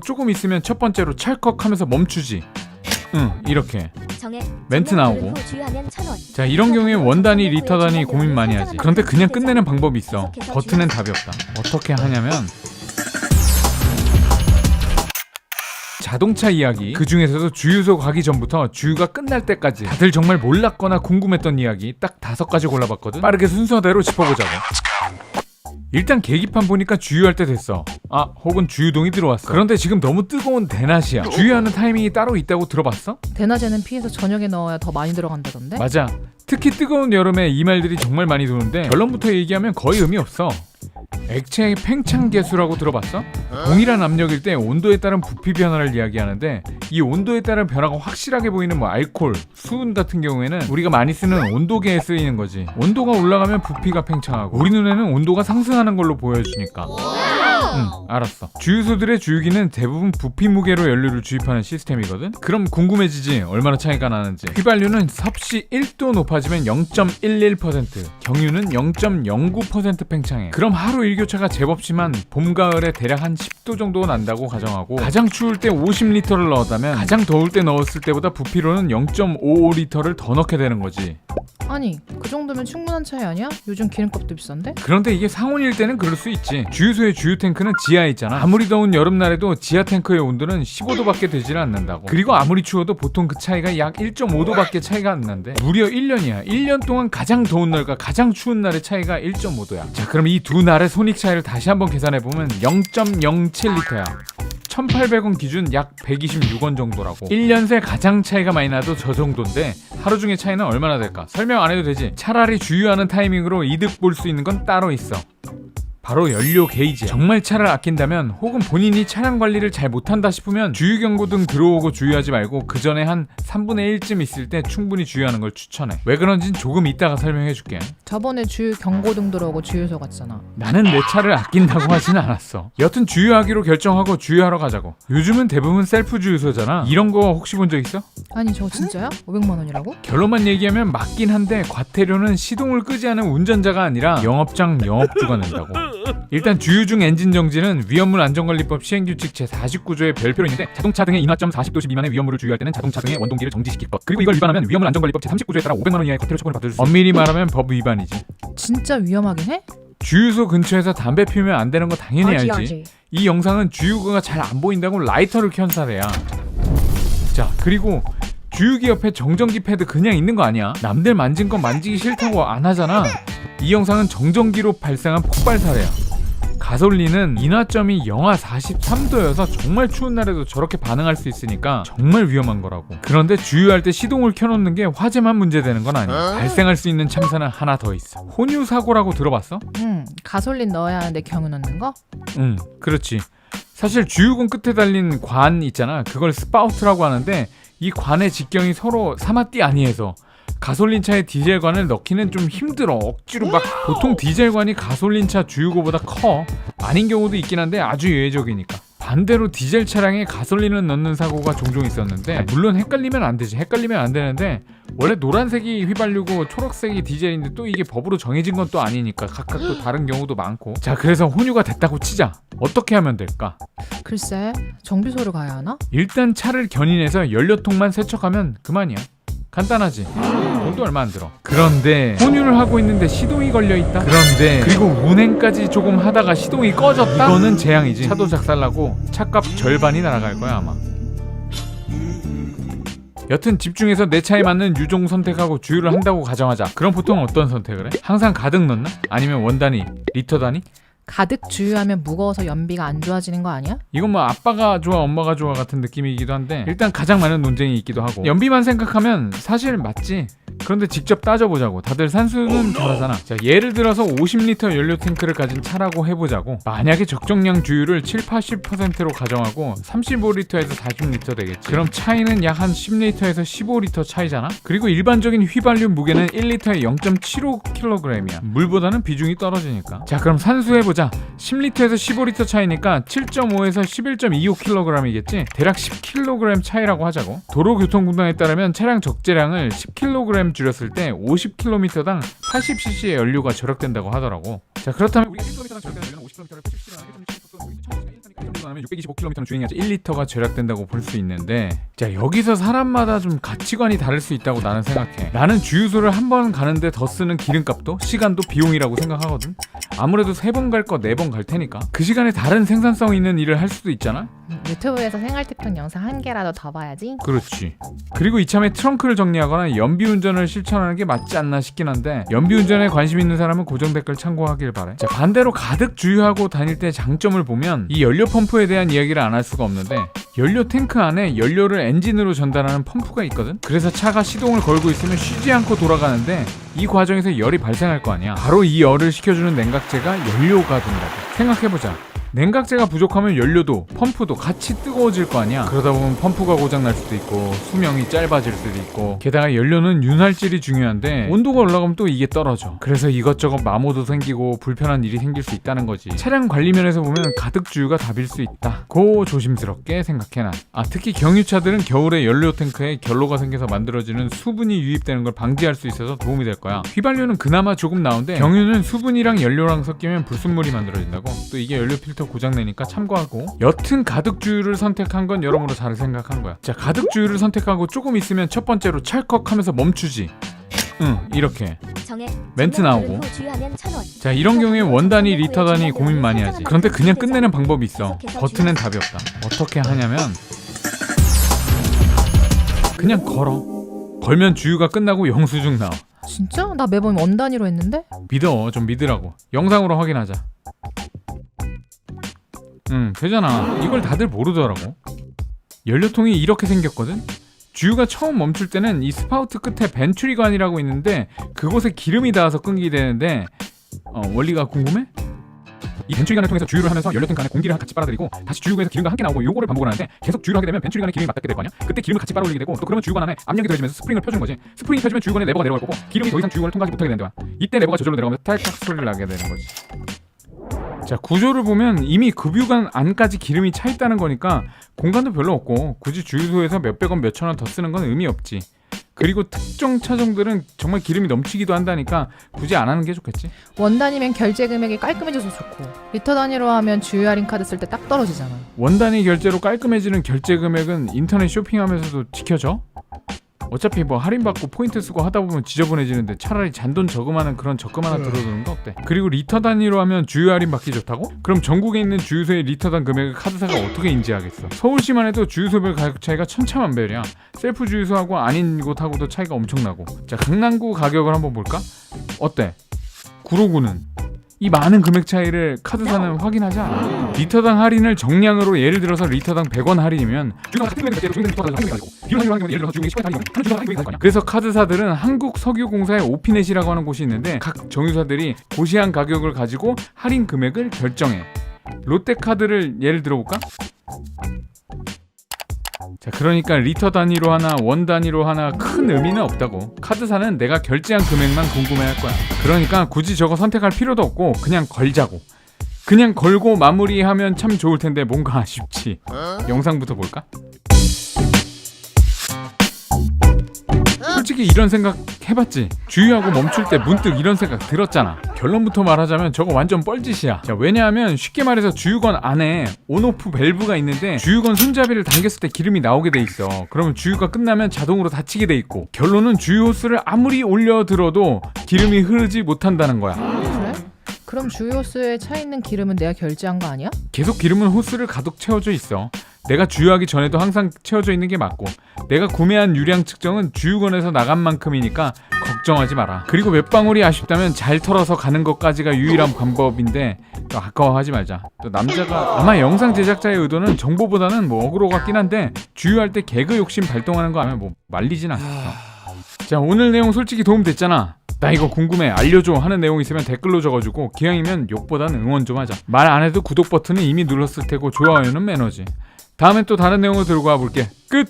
조금 있으면 첫 번째로 찰컥하면서 멈추지. 이렇게 멘트 나오고. 자, 이런 경우에 원 단위, 리터 단위 고민 많이 하지. 그런데 그냥 끝내는 방법이 있어. 버튼엔 답이 없다. 어떻게 하냐면 자동차 이야기, 그 중에서도 주유소 가기 전부터 주유가 끝날 때까지 다들 정말 몰랐거나 궁금했던 이야기 딱 5가지 골라봤거든. 빠르게 순서대로 짚어보자고. 일단 계기판 보니까 주유할 때 됐어. 혹은 주유동이 들어왔어. 그런데 지금 너무 뜨거운 대낮이야. 주유하는 타이밍이 따로 있다고 들어봤어? 대낮에는 피해서 저녁에 넣어야 더 많이 들어간다던데? 맞아. 특히 뜨거운 여름에 이 말들이 정말 많이 도는데 결론부터 얘기하면 거의 의미 없어. 액체의 팽창계수라고 들어봤어? 동일한 압력일 때 온도에 따른 부피 변화를 이야기하는데, 이 온도에 따른 변화가 확실하게 보이는 알코올, 수은 같은 경우에는 우리가 많이 쓰는 온도계에 쓰이는 거지. 온도가 올라가면 부피가 팽창하고 우리 눈에는 온도가 상승하는 걸로 보여주니까. 알았어. 주유소들의 주유기는 대부분 부피 무게로 연료를 주입하는 시스템이거든? 그럼 궁금해지지, 얼마나 차이가 나는지. 휘발유는 섭씨 1도 높아지면 0.11%, 경유는 0.09% 팽창해. 그럼 하루 일교차가 제법 심한 봄, 가을에 대략 한 10도 정도 난다고 가정하고, 가장 추울 때 50리터를 넣었다면 가장 더울 때 넣었을 때보다 부피로는 0.55리터를 더 넣게 되는 거지. 아니, 그 정도면 충분한 차이 아니야? 요즘 기름값도 비싼데? 그런데 이게 상온일 때는 그럴 수 있지. 주유소의 주유 탱크는 지하에 있잖아. 아무리 더운 여름날에도 지하 탱크의 온도는 15도밖에 되지는 않는다고. 그리고 아무리 추워도 보통 그 차이가 약 1.5도밖에 차이가 안 난대. 무려 1년이야. 1년 동안 가장 더운 날과 가장 추운 날의 차이가 1.5도야. 자, 그럼 이 두 날의 손익 차이를 다시 한번 계산해보면 0.07리터야. 1,800원 기준 약 126원 정도라고. 1년 새 가장 차이가 많이 나도 저 정도인데 하루 중에 차이는 얼마나 될까? 설명 안 해도 되지. 차라리 주유하는 타이밍으로 이득 볼 수 있는 건 따로 있어. 바로 연료 게이지야. 정말 차를 아낀다면, 혹은 본인이 차량 관리를 잘 못한다 싶으면 주유 경고등 들어오고 주유하지 말고 그 전에 한 3분의 1쯤 있을 때 충분히 주유하는 걸 추천해. 왜 그런진 조금 이따가 설명해줄게. 저번에 주유 경고등 들어오고 주유소 갔잖아. 나는 내 차를 아낀다고 하진 않았어. 여튼 주유하기로 결정하고 주유하러 가자고. 요즘은 대부분 셀프 주유소잖아. 이런 거 혹시 본 적 있어? 아니, 저거 진짜야? 500만 원이라고? 결론만 얘기하면 맞긴 한데, 과태료는 시동을 끄지 않은 운전자가 아니라 영업장 영업주가 낸다고. 일단 주유 중 엔진 정지는 위험물 안전관리법 시행규칙 제49조에 별표로 있는데, 자동차 등의 인화점 40도씨 미만의 위험물을 주유할 때는 자동차 등의 원동기를 정지시킬 것, 그리고 이걸 위반하면 위험물 안전관리법 제39조에 따라 500만 원 이하의 과태료 처분을 받을 수 있어. 엄밀히 말하면 법 위반이지. 진짜 위험하긴 해? 주유소 근처에서 담배 피우면 안 되는 거 당연히 알지. 이 영상은 주유구가 잘 안 보인다고 라이터를 켠 사례야. 자, 그리고 주유기 옆에 정전기 패드 그냥 있는 거 아니야. 남들 만진 거 만지기 싫다고 안 하잖아. 이 영상은 정전기로 발생한 폭발 사례야. 가솔린은 인화점이 영하 43도여서 정말 추운 날에도 저렇게 반응할 수 있으니까 정말 위험한 거라고. 그런데 주유할 때 시동을 켜놓는 게 화재만 문제되는 건 아니야. 발생할 수 있는 참사는 하나 더 있어. 혼유 사고라고 들어봤어? 가솔린 넣어야 하는데 경유 넣는 거? 그렇지. 사실 주유구 끝에 달린 관 있잖아. 그걸 스파우트라고 하는데, 이 관의 직경이 서로 사마띠 아니해서 가솔린차에 디젤관을 넣기는 좀 힘들어. 억지로 보통 디젤관이 가솔린차 주유구보다 커. 아닌 경우도 있긴 한데 아주 예외적이니까. 반대로 디젤 차량에 가솔린을 넣는 사고가 종종 있었는데, 물론 헷갈리면 안 되지. 헷갈리면 안 되는데, 원래 노란색이 휘발유고 초록색이 디젤인데 또 이게 법으로 정해진 건 또 아니니까 각각 또 다른 경우도 많고. 자, 그래서 혼유가 됐다고 치자. 어떻게 하면 될까? 글쎄, 정비소를 가야 하나? 일단 차를 견인해서 연료통만 세척하면 그만이야. 간단하지. 돈도 얼마 안 들어. 그런데 혼유를 하고 있는데 시동이 걸려있다? 그런데 그리고 운행까지 조금 하다가 시동이 꺼졌다? 이거는 재앙이지. 차도 작살나고 차값 절반이 날아갈 거야 아마. 여튼 집중해서 내 차에 맞는 유종 선택하고 주유를 한다고 가정하자. 그럼 보통 어떤 선택을 해? 항상 가득 넣나? 아니면 원 단위, 리터 단위? 가득 주유하면 무거워서 연비가 안 좋아지는 거 아니야? 이건 아빠가 좋아 엄마가 좋아 같은 느낌이기도 한데, 일단 가장 많은 논쟁이 있기도 하고. 연비만 생각하면 사실 맞지. 그런데 직접 따져보자고. 다들 산수는 잘하잖아. 자, 예를 들어서 50리터 연료 탱크를 가진 차라고 해보자고. 만약에 적정량 주유를 7-80%로 가정하고 35리터에서 40리터 되겠지. 그럼 차이는 약 한 10리터에서 15리터 차이잖아. 그리고 일반적인 휘발유 무게는 1리터에 0.75kg이야 물보다는 비중이 떨어지니까. 자, 그럼 산수해보자. 10리터에서 15리터 차이니까 7.5에서 11.25kg이겠지. 대략 10kg 차이라고 하자고. 도로교통공단에 따르면 차량 적재량을 10kg 줄였을 때 50km당 80cc의 연료가 절약된다고 하더라고. 자, 그렇다면 우리가 1km당 절약되는 연료는 50km를 80cc로 하게 되면 하면 625km는 주행해야지 1리터가 절약된다고 볼 수 있는데, 자 여기서 사람마다 좀 가치관이 다를 수 있다고 나는 생각해. 나는 주유소를 한 번 가는데 더 쓰는 기름값도 시간도 비용이라고 생각하거든. 아무래도 3번 갈 거 4번 갈 테니까 그 시간에 다른 생산성 있는 일을 할 수도 있잖아. 유튜브에서 생활티평 영상 한 개라도 더 봐야지. 그렇지. 그리고 이참에 트렁크를 정리하거나 연비운전을 실천하는 게 맞지 않나 싶긴 한데, 연비운전에 관심 있는 사람은 고정 댓글 참고하길 바래. 자, 반대로 가득 주유하고 다닐 때 장점을 보면 이 연료 펌프에 대한 이야기를 안 할 수가 없는데, 연료 탱크 안에 연료를 엔진으로 전달하는 펌프가 있거든. 그래서 차가 시동을 걸고 있으면 쉬지 않고 돌아가는데 이 과정에서 열이 발생할 거 아니야. 바로 이 열을 식혀주는 냉각제가 연료가 된다고. 생각해보자. 냉각제가 부족하면 연료도 펌프도 같이 뜨거워질 거 아니야. 그러다 보면 펌프가 고장날 수도 있고 수명이 짧아질 수도 있고, 게다가 연료는 윤활질이 중요한데 온도가 올라가면 또 이게 떨어져. 그래서 이것저것 마모도 생기고 불편한 일이 생길 수 있다는 거지. 차량 관리 면에서 보면 가득 주유가 답일 수 있다. 고 조심스럽게 생각해 난. 특히 경유차들은 겨울에 연료 탱크에 결로가 생겨서 만들어지는 수분이 유입되는 걸 방지할 수 있어서 도움이 될 거야. 휘발유는 그나마 조금 나은데 경유는 수분이랑 연료랑 섞이면 불순물이 만들어진다고. 또 이게 연료 필터 고장내니까 참고하고. 여튼 가득 주유를 선택한 건 여러모로 잘 생각한 거야. 자, 가득 주유를 선택하고 조금 있으면 첫 번째로 찰컥 하면서 멈추지. 이렇게 멘트 나오고. 자, 이런 경우에 원 단위, 리터 단위 고민 많이 하지. 그런데 그냥 끝내는 방법이 있어. 버튼엔 답이 없다. 어떻게 하냐면 그냥 걸어. 걸면 주유가 끝나고 영수증 나와. 진짜? 나 매번 원 단위로 했는데? 믿어. 좀 믿으라고. 영상으로 확인하자. 되잖아. 이걸 다들 모르더라고. 연료통이 이렇게 생겼거든. 주유가 처음 멈출 때는 이 스파우트 끝에 벤츄리관이라고 있는데 그곳에 기름이 닿아서 끊기게 되는데, 원리가 궁금해? 이 벤츄리관을 통해서 주유를 하면서 연료통 안에 공기를 같이 빨아들이고 다시 주유구에서 기름과 함께 나오고, 요거를 반복을 하는데 계속 주유를 하게 되면 벤츄리관에 기름이 맞닿게 될 거 아니야? 그때 기름을 같이 빨아올리게 되고, 또 그러면 주유관 안에 압력이 더해지면서 스프링을 펴주는 거지. 스프링이 펴지면 주유관에 레버가 내려갈 거고 기름이 더 이상 주유관을 통과하지 못하게 되는 거야. 이때 레버가 저절로 내려가면서 탈칵 소리를 나게 되는 거지. 자, 구조를 보면 이미 급유관 안까지 기름이 차 있다는 거니까 공간도 별로 없고 굳이 주유소에서 몇백원 몇천원 더 쓰는 건 의미 없지. 그리고 특정 차종들은 정말 기름이 넘치기도 한다니까 굳이 안 하는 게 좋겠지. 원 단위면 결제 금액이 깔끔해져서 좋고, 리터 단위로 하면 주유 할인 카드 쓸 때 딱 떨어지잖아. 원 단위 결제로 깔끔해지는 결제 금액은 인터넷 쇼핑하면서도 지켜져? 어차피 뭐 할인받고 포인트 쓰고 하다 보면 지저분해지는데 차라리 잔돈 저금하는 그런 적금 하나 들어두는 거 어때? 그리고 리터 단위로 하면 주유 할인 받기 좋다고? 그럼 전국에 있는 주유소의 리터당 금액을 카드사가 어떻게 인지하겠어? 서울시만 해도 주유소별 가격 차이가 천차만별이야. 셀프 주유소하고 아닌 곳하고도 차이가 엄청나고. 자, 강남구 가격을 한번 볼까? 어때? 구로구는 이 많은 금액 차이를 카드사는 확인하지 않아. 리터당 할인을 정량으로 예를 들어서 리터당 100원 할인이면 그래서 카드사들은 한국석유공사의 오피넷이라고 하는 곳이 있는데 각 정유사들이 고시한 가격을 가지고 할인 금액을 결정해. 롯데카드를 예를 들어볼까? 자, 그러니까 리터 단위로 하나 원 단위로 하나 큰 의미는 없다고. 카드사는 내가 결제한 금액만 궁금해할 거야. 그러니까 굳이 저거 선택할 필요도 없고 그냥 걸자고. 그냥 걸고 마무리하면 참 좋을 텐데 뭔가 아쉽지. 영상부터 볼까? 솔직히 이런 생각 해봤지? 주유하고 멈출 때 문득 이런 생각 들었잖아. 결론부터 말하자면 저거 완전 뻘짓이야. 자, 왜냐하면 쉽게 말해서 주유건 안에 온오프 밸브가 있는데 주유건 손잡이를 당겼을 때 기름이 나오게 돼 있어. 그러면 주유가 끝나면 자동으로 닫히게 돼 있고, 결론은 주유 호스를 아무리 올려들어도 기름이 흐르지 못한다는 거야. 그래? 그럼 주유 호스에 차 있는 기름은 내가 결제한 거 아니야? 계속 기름은 호스를 가득 채워져 있어. 내가 주유하기 전에도 항상 채워져 있는 게 맞고, 내가 구매한 유량 측정은 주유건에서 나간 만큼이니까 걱정하지 마라. 그리고 몇 방울이 아쉽다면 잘 털어서 가는 것까지가 유일한 방법인데 또 아까워하지 말자. 또 남자가 아마 영상 제작자의 의도는 정보보다는 뭐 어그로 같긴 한데 주유할 때 개그 욕심 발동하는 거 하면 뭐 말리진 않겠어. 자, 오늘 내용 솔직히 도움 됐잖아. 나 이거 궁금해 알려줘 하는 내용 있으면 댓글로 적어주고, 기왕이면 욕보단 응원 좀 하자. 말 안 해도 구독 버튼은 이미 눌렀을 테고 좋아요는 매너지. 다음엔 또 다른 내용으로 들고 와볼게. 끝!